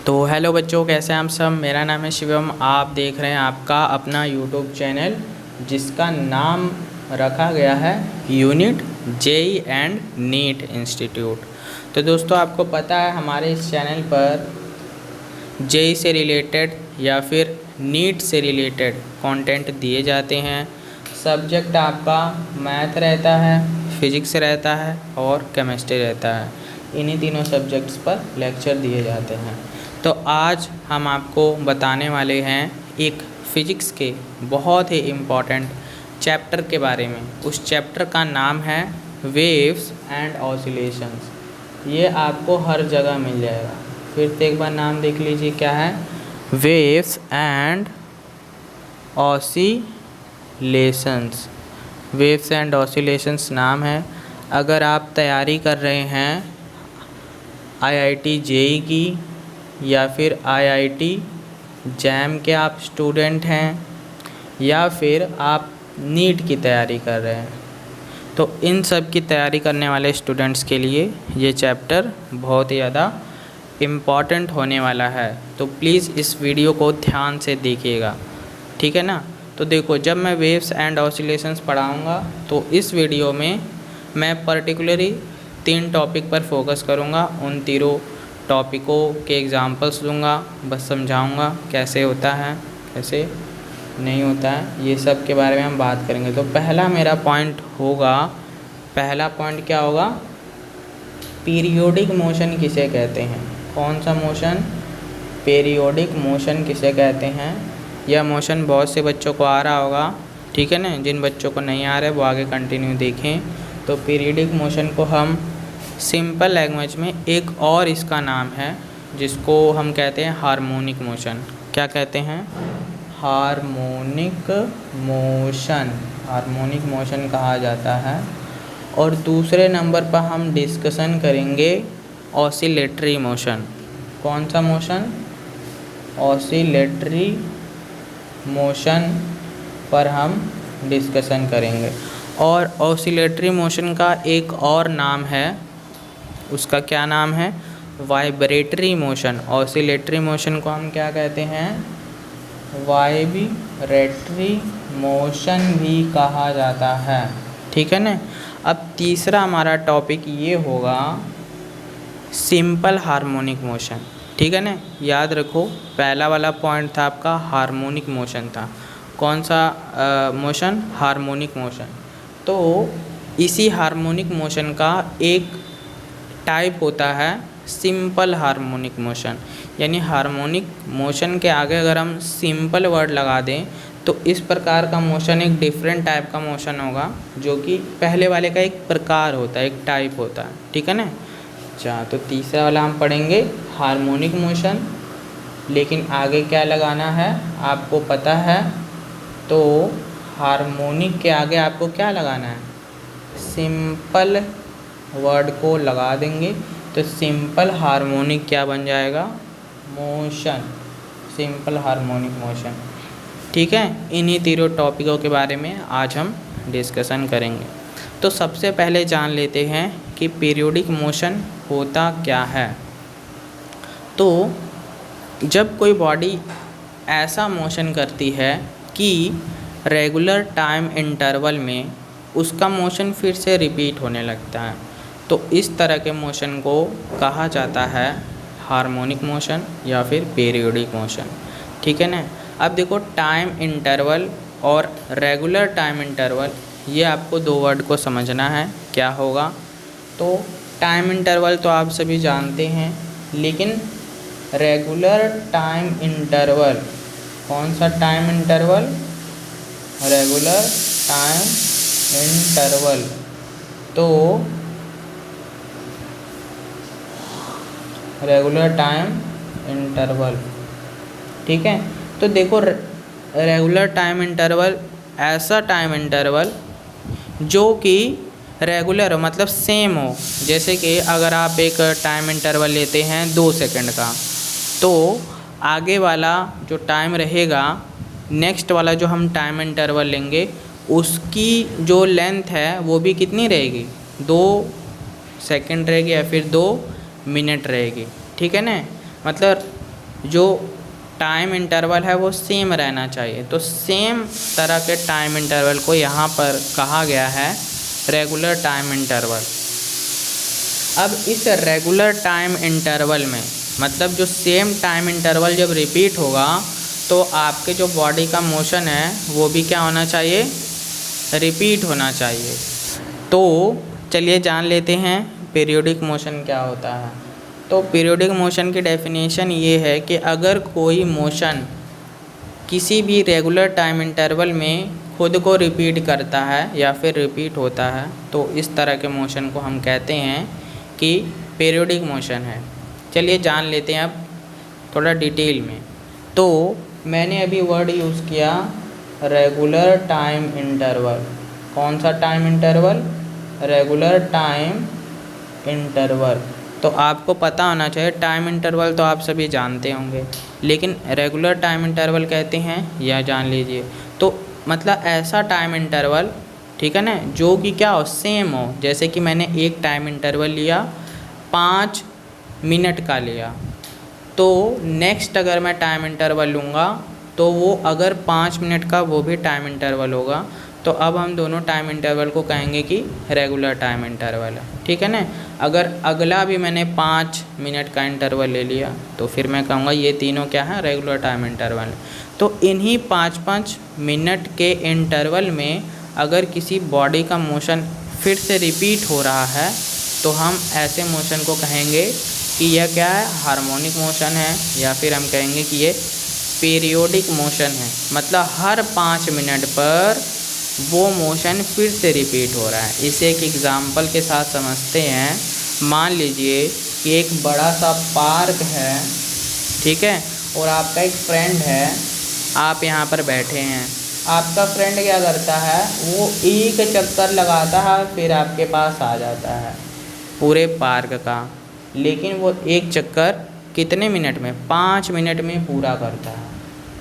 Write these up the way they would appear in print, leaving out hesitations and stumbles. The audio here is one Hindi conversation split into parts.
तो हेलो बच्चों, कैसे हैं आप सब। मेरा नाम है शिवम। आप देख रहे हैं आपका अपना यूट्यूब चैनल जिसका नाम रखा गया है unit JEE and NEET institute. तो दोस्तों, आपको पता है हमारे इस चैनल पर जेई से रिलेटेड या फिर नीट से रिलेटेड कंटेंट दिए जाते हैं। सब्जेक्ट आपका मैथ रहता है, फिजिक्स रहता है और केमिस्ट्री रहता है। इन्हीं तीनों सब्जेक्ट्स पर लेक्चर दिए जाते हैं। तो आज हम आपको बताने वाले हैं एक फ़िज़िक्स के बहुत ही इम्पॉर्टेंट चैप्टर के बारे में। उस चैप्टर का नाम है वेव्स एंड ऑसिलेशंस। ये आपको हर जगह मिल जाएगा। फिर से एक बार नाम देख लीजिए, क्या है? Waves and oscillations. Waves and oscillations नाम है। अगर आप तैयारी कर रहे हैं आईआईटी जेई की या फिर आईआईटी जैम के आप स्टूडेंट हैं या फिर आप नीट की तैयारी कर रहे हैं, तो इन सब की तैयारी करने वाले स्टूडेंट्स के लिए ये चैप्टर बहुत ही ज़्यादा इम्पॉर्टेंट होने वाला है। तो प्लीज़ इस वीडियो को ध्यान से देखिएगा, ठीक है ना। तो देखो, जब मैं वेव्स एंड ऑसिलेशंस पढ़ाऊँगा तो इस वीडियो में मैं पर्टिकुलरली 3 टॉपिक पर फोकस करूँगा। उन तीनों टॉपिकों के एग्ज़ाम्पल्स दूँगा, बस समझाऊँगा कैसे होता है कैसे नहीं होता है, ये सब के बारे में हम बात करेंगे। तो पहला मेरा पॉइंट होगा, पहला पॉइंट क्या होगा? पीरियोडिक मोशन किसे कहते हैं? कौन सा मोशन? पीरियोडिक मोशन किसे कहते हैं? यह मोशन बहुत से बच्चों को आ रहा होगा, ठीक है ना। जिन बच्चों को नहीं आ रहा है वो आगे कंटिन्यू देखें। तो पीरियोडिक मोशन को हम सिंपल लैंग्वेज में एक और इसका नाम है जिसको हम कहते हैं हार्मोनिक मोशन। क्या कहते हैं? Harmonic motion. हार्मोनिक मोशन कहा जाता है। और दूसरे नंबर पर हम डिस्कशन करेंगे ऑसिलेटरी मोशन। कौन सा मोशन? ऑसिलेटरी मोशन पर हम डिस्कशन करेंगे। और ऑसिलेटरी मोशन का एक और नाम है, उसका क्या नाम है? Vibratory motion. ऑसिलेटरी मोशन को हम क्या कहते हैं? वाइब्रेटरी मोशन भी कहा जाता है, ठीक है ना। अब तीसरा हमारा टॉपिक ये होगा सिंपल हार्मोनिक मोशन, ठीक है ना। याद रखो, पहला वाला पॉइंट था आपका हार्मोनिक मोशन था। कौन सा मोशन? Harmonic motion. तो इसी हार्मोनिक मोशन का एक टाइप होता है सिंपल हार्मोनिक मोशन। यानी हार्मोनिक मोशन के आगे अगर हम सिंपल वर्ड लगा दें तो इस प्रकार का मोशन एक डिफरेंट टाइप का मोशन होगा, जो कि पहले वाले का एक प्रकार होता है, एक टाइप होता है, ठीक है ना। अच्छा, तो तीसरा वाला हम पढ़ेंगे हार्मोनिक मोशन, लेकिन आगे क्या लगाना है आपको पता है। तो हार्मोनिक के आगे आपको क्या लगाना है? सिंपल वर्ड को लगा देंगे तो सिंपल हार्मोनिक क्या बन जाएगा? मोशन। सिंपल हार्मोनिक मोशन, ठीक है। इन्हीं तीनों टॉपिकों के बारे में आज हम डिस्कशन करेंगे। तो सबसे पहले जान लेते हैं कि पीरियोडिक मोशन होता क्या है। तो जब कोई बॉडी ऐसा मोशन करती है कि रेगुलर टाइम इंटरवल में उसका मोशन फिर से रिपीट होने लगता है, तो इस तरह के मोशन को कहा जाता है हार्मोनिक मोशन या फिर पीरियोडिक मोशन, ठीक है ना। अब देखो, टाइम इंटरवल और रेगुलर टाइम इंटरवल, ये आपको 2 वर्ड को समझना है क्या होगा। तो टाइम इंटरवल तो आप सभी जानते हैं, लेकिन रेगुलर टाइम इंटरवल, कौन सा time interval? Regular time interval. तो रेगुलर टाइम इंटरवल, ठीक है। तो देखो, रेगुलर टाइम इंटरवल ऐसा टाइम इंटरवल जो कि रेगुलर हो, मतलब सेम हो। जैसे कि अगर आप एक टाइम इंटरवल लेते हैं 2 सेकंड का, तो आगे वाला जो टाइम रहेगा, नेक्स्ट वाला जो हम टाइम इंटरवल लेंगे, उसकी जो लेंथ है वो भी कितनी रहेगी? 2 सेकंड रहेगी या फिर 2 मिनट रहेगी, ठीक है ना। मतलब जो टाइम इंटरवल है वो सेम रहना चाहिए। तो सेम तरह के टाइम इंटरवल को यहाँ पर कहा गया है रेगुलर टाइम इंटरवल। अब इस रेगुलर टाइम इंटरवल में मतलब जो सेम टाइम इंटरवल जब रिपीट होगा तो आपके जो बॉडी का मोशन है वो भी क्या होना चाहिए, रिपीट होना चाहिए। तो चलिए जान लेते हैं पीरियोडिक मोशन क्या होता है। तो पीरियोडिक मोशन की डेफिनेशन ये है कि अगर कोई मोशन किसी भी रेगुलर टाइम इंटरवल में खुद को रिपीट करता है या फिर रिपीट होता है तो इस तरह के मोशन को हम कहते हैं कि पीरियोडिक मोशन है। चलिए जान लेते हैं अब थोड़ा डिटेल में। तो मैंने अभी वर्ड यूज़ किया रेगुलर टाइम इंटरवल। कौन सा time interval, regular time interval. तो आपको पता होना चाहिए टाइम इंटरवल तो आप सभी जानते होंगे, लेकिन रेगुलर टाइम इंटरवल कहते हैं यह जान लीजिए। तो मतलब ऐसा टाइम इंटरवल, ठीक है ना, जो कि क्या हो, सेम हो। जैसे कि मैंने एक टाइम इंटरवल लिया 5 मिनट का लिया, तो नेक्स्ट अगर मैं टाइम इंटरवल लूँगा तो वो अगर 5 मिनट का वो भी टाइम इंटरवल होगा। तो अब हम दोनों टाइम इंटरवल को कहेंगे कि रेगुलर टाइम इंटरवल है, ठीक है ना। अगर अगला भी मैंने 5 मिनट का इंटरवल ले लिया तो फिर मैं कहूँगा ये तीनों क्या है, रेगुलर टाइम इंटरवल है। तो इन्हीं 5-5 मिनट के इंटरवल में अगर किसी बॉडी का मोशन फिर से रिपीट हो रहा है तो हम ऐसे मोशन को कहेंगे कि यह क्या है, हार्मोनिक मोशन है, या फिर हम कहेंगे कि ये पीरियोडिक मोशन है। मतलब हर 5 मिनट पर वो मोशन फिर से रिपीट हो रहा है। इसे एक एग्ज़ाम्पल के साथ समझते हैं। मान लीजिए कि एक बड़ा सा पार्क है, ठीक है, और आपका एक फ्रेंड है, आप यहाँ पर बैठे हैं। आपका फ्रेंड क्या करता है, वो एक चक्कर लगाता है फिर आपके पास आ जाता है पूरे पार्क का। लेकिन वो एक चक्कर कितने मिनट में, 5 मिनट में पूरा करता है।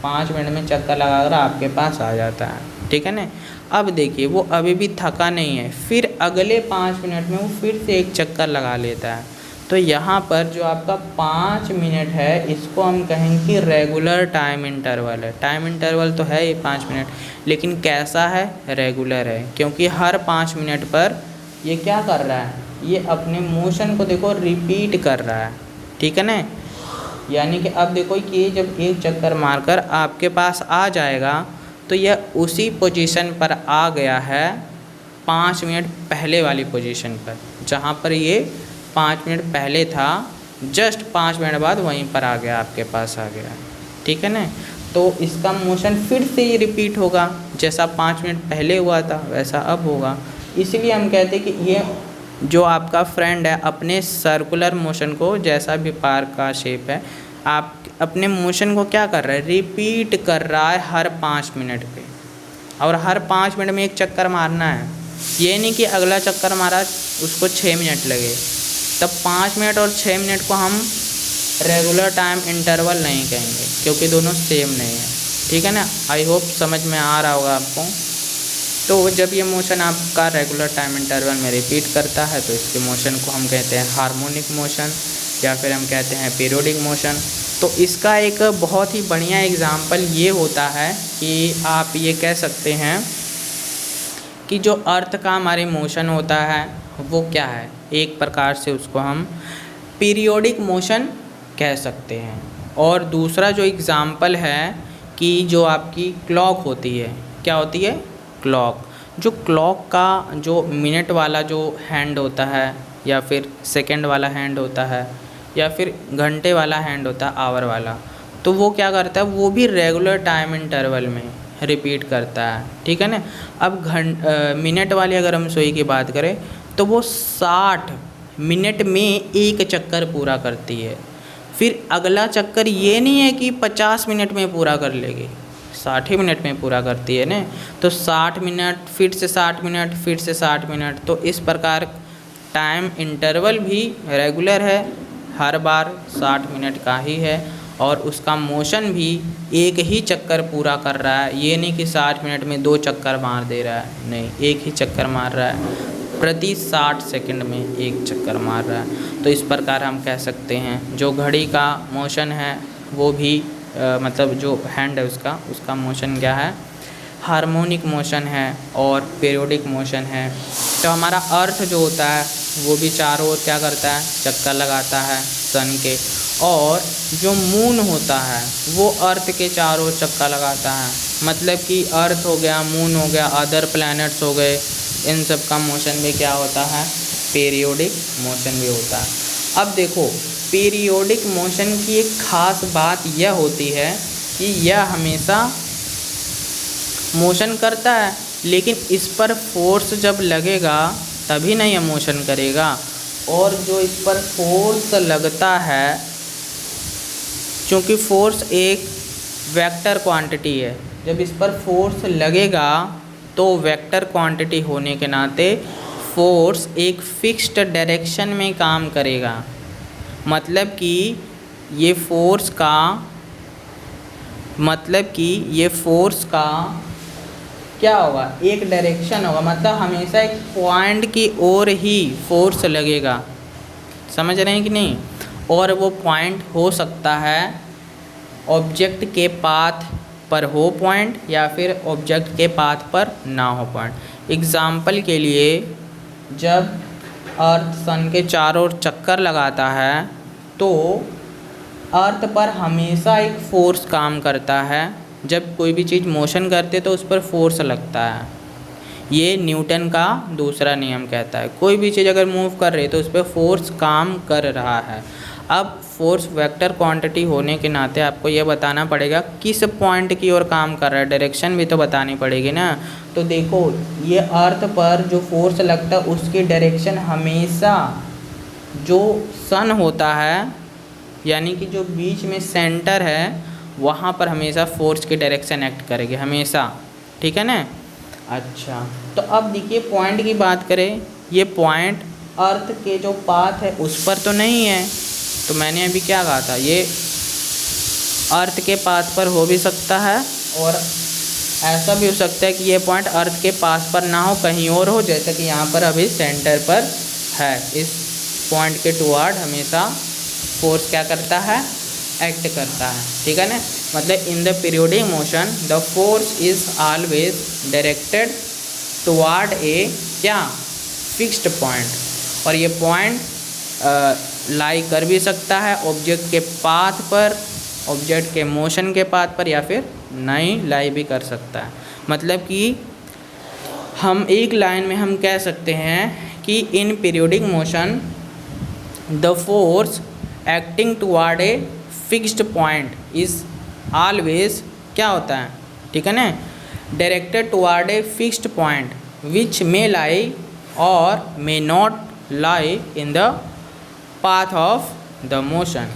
5 मिनट में चक्कर लगाकर आपके पास आ जाता है, ठीक है ना। अब देखिए वो अभी भी थका नहीं है, फिर अगले 5 मिनट में वो फिर से एक चक्कर लगा लेता है। तो यहाँ पर जो आपका 5 मिनट है इसको हम कहेंगे कि रेगुलर टाइम इंटरवल है। टाइम इंटरवल तो है ये 5 मिनट, लेकिन कैसा है, रेगुलर है, क्योंकि हर 5 मिनट पर ये क्या कर रहा है, ये अपने मोशन को देखो रिपीट कर रहा है, ठीक है ना। यानी कि अब देखो कि ये जब एक चक्कर मारकर आपके पास आ जाएगा तो यह उसी पोजीशन पर आ गया है 5 मिनट पहले वाली पोजीशन पर, जहाँ पर ये 5 मिनट पहले था, जस्ट 5 मिनट बाद वहीं पर आ गया, आपके पास आ गया, ठीक है ना। तो इसका मोशन फिर से ये रिपीट होगा, जैसा 5 मिनट पहले हुआ था वैसा अब होगा। इसलिए हम कहते हैं कि ये जो आपका फ्रेंड है अपने सर्कुलर मोशन को, जैसा भी पार्क का शेप है, आप अपने मोशन को क्या कर रहा है, रिपीट कर रहा है हर 5 मिनट पे, और हर 5 मिनट में एक चक्कर मारना है। ये नहीं कि अगला चक्कर मारा उसको 6 मिनट लगे, तब 5 मिनट और 6 मिनट को हम रेगुलर टाइम इंटरवल नहीं कहेंगे, क्योंकि दोनों सेम नहीं है, ठीक है ना। आई होप समझ में आ रहा होगा आपको। तो जब ये मोशन आपका रेगुलर टाइम इंटरवल में रिपीट करता है तो इसके मोशन को हम कहते हैं हार्मोनिक मोशन, या फिर हम कहते हैं पीरियोडिक मोशन। तो इसका एक बहुत ही बढ़िया एग्जाम्पल ये होता है कि आप ये कह सकते हैं कि जो अर्थ का हमारे मोशन होता है वो क्या है, एक प्रकार से उसको हम पीरियोडिक मोशन कह सकते हैं। और दूसरा जो एग्ज़ाम्पल है कि जो आपकी क्लॉक होती है, क्या होती है, क्लॉक। जो क्लॉक का जो मिनट वाला जो हैंड होता है, या फिर सेकंड वाला हैंड होता है, या फिर घंटे वाला हैंड होता है, आवर वाला, तो वो क्या करता है, वो भी रेगुलर टाइम इंटरवल में रिपीट करता है, ठीक है ना। अब मिनट वाली अगर हम सुई की बात करें तो वो 60 मिनट में एक चक्कर पूरा करती है। फिर अगला चक्कर ये नहीं है कि 50 मिनट में पूरा कर लेगी, 60 मिनट में पूरा करती है ना। तो 60 मिनट, फिर से 60 मिनट, फिर से 60 मिनट। तो इस प्रकार टाइम इंटरवल भी रेगुलर है, हर बार 60 मिनट का ही है, और उसका मोशन भी एक ही चक्कर पूरा कर रहा है। ये नहीं कि 60 मिनट में 2 चक्कर मार दे रहा है, नहीं, एक ही चक्कर मार रहा है, प्रति 60 सेकंड में एक चक्कर मार रहा है। तो इस प्रकार हम कह सकते हैं जो घड़ी का मोशन है वो भी मतलब जो हैंड है उसका मोशन क्या है, हार्मोनिक मोशन है और पीरियोडिक मोशन है। तो हमारा अर्थ जो होता है वो भी चारों ओर क्या करता है, चक्कर लगाता है सन के, और जो मून होता है वो अर्थ के चारों ओर चक्कर लगाता है। मतलब कि अर्थ हो गया, मून हो गया, अदर प्लैनेट्स हो गए, इन सब का मोशन भी क्या होता है, पीरियोडिक मोशन भी होता है। अब देखो पीरियोडिक मोशन की एक ख़ास बात यह होती है कि यह हमेशा मोशन करता है, लेकिन इस पर फोर्स जब लगेगा तभी नहीं यह मोशन करेगा। और जो इस पर फोर्स लगता है, क्योंकि फोर्स एक वेक्टर क्वांटिटी है, जब इस पर फोर्स लगेगा तो वेक्टर क्वांटिटी होने के नाते फोर्स एक फिक्स्ड डायरेक्शन में काम करेगा। मतलब कि ये फोर्स का क्या होगा, एक डायरेक्शन होगा, मतलब हमेशा एक पॉइंट की ओर ही फोर्स लगेगा। समझ रहे हैं कि नहीं? और वो पॉइंट हो सकता है ऑब्जेक्ट के पाथ पर हो पॉइंट, या फिर ऑब्जेक्ट के पाथ पर ना हो पॉइंट। एग्ज़ाम्पल के लिए जब अर्थ सन के चारों ओर चक्कर लगाता है तो अर्थ पर हमेशा एक फोर्स काम करता है। जब कोई भी चीज़ मोशन करते तो उस पर फोर्स लगता है। ये न्यूटन का दूसरा नियम कहता है, कोई भी चीज़ अगर मूव कर रही है तो उस पर फोर्स काम कर रहा है। अब फोर्स वेक्टर क्वांटिटी होने के नाते आपको यह बताना पड़ेगा किस पॉइंट की ओर काम कर रहा है, डायरेक्शन भी तो बतानी पड़ेगी ना। तो देखो ये अर्थ पर जो फोर्स लगता है उसकी डायरेक्शन हमेशा जो सन होता है, यानी कि जो बीच में सेंटर है, वहाँ पर हमेशा फोर्स की डायरेक्शन एक्ट करेगी हमेशा। ठीक है ना? अच्छा, तो अब देखिए पॉइंट की बात करें, ये पॉइंट अर्थ के जो पाथ है उस पर तो नहीं है। तो मैंने अभी क्या कहा था, ये अर्थ के पाथ पर हो भी सकता है और ऐसा भी हो सकता है कि ये पॉइंट अर्थ के पास पर ना हो, कहीं और हो, जैसे कि यहाँ पर अभी सेंटर पर है। इस पॉइंट के टुवर्ड हमेशा फोर्स क्या करता है, एक्ट करता है। ठीक है ना? मतलब in the periodic motion the force is always directed toward a क्या, फिक्स्ड पॉइंट। और ये पॉइंट लाई कर भी सकता है ऑब्जेक्ट के पाथ पर, ऑब्जेक्ट के मोशन के पाथ पर, या फिर नहीं लाई भी कर सकता है। मतलब कि हम एक लाइन में हम कह सकते हैं कि in periodic motion the force acting toward a fixed point is always क्या होता है, ठीक है ना, directed toward a fixed point which may lie और may not lie in the path of the motion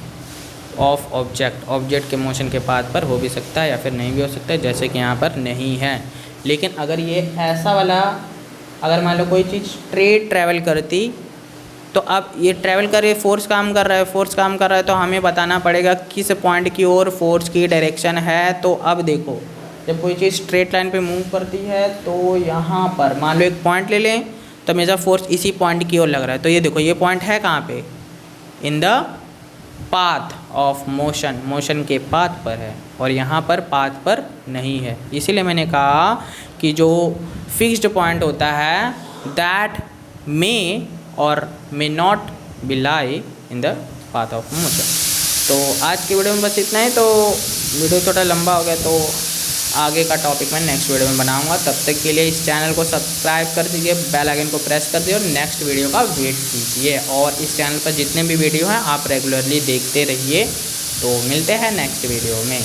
of object के मोशन के पाथ पर हो भी सकता है या फिर नहीं भी हो सकता है, जैसे कि यहाँ पर नहीं है। लेकिन अगर ये ऐसा वाला, अगर मान लो कोई चीज़ स्ट्रेट ट्रैवल करती, तो अब ये ट्रैवल कर रही है, फोर्स काम कर रहा है, तो हमें बताना पड़ेगा किस पॉइंट की ओर फोर्स की डायरेक्शन है। तो अब देखो जब कोई चीज़ स्ट्रेट लाइन पे मूव करती है तो यहाँ पर मान लो एक पॉइंट ले लें, तो हमेशा फोर्स इसी पॉइंट की ओर लग रहा है। तो ये देखो ये पॉइंट है कहाँ पे, इन द पाथ ऑफ मोशन के पाथ पर है, और यहाँ पर पाथ पर नहीं है। इसीलिए मैंने कहा कि जो फिक्स्ड पॉइंट होता है दैट मे और may not be lie in the path of motion. तो आज की वीडियो में बस इतना ही। तो वीडियो थोड़ा लंबा हो गया, तो आगे का टॉपिक मैं नेक्स्ट वीडियो में बनाऊंगा। तब तक के लिए इस चैनल को सब्सक्राइब कर दीजिए, बेल आइकन को प्रेस कर दीजिए और नेक्स्ट वीडियो का वेट कीजिए। और इस चैनल पर जितने भी वीडियो हैं आप रेगुलरली देखते रहिए। तो मिलते हैं नेक्स्ट वीडियो में।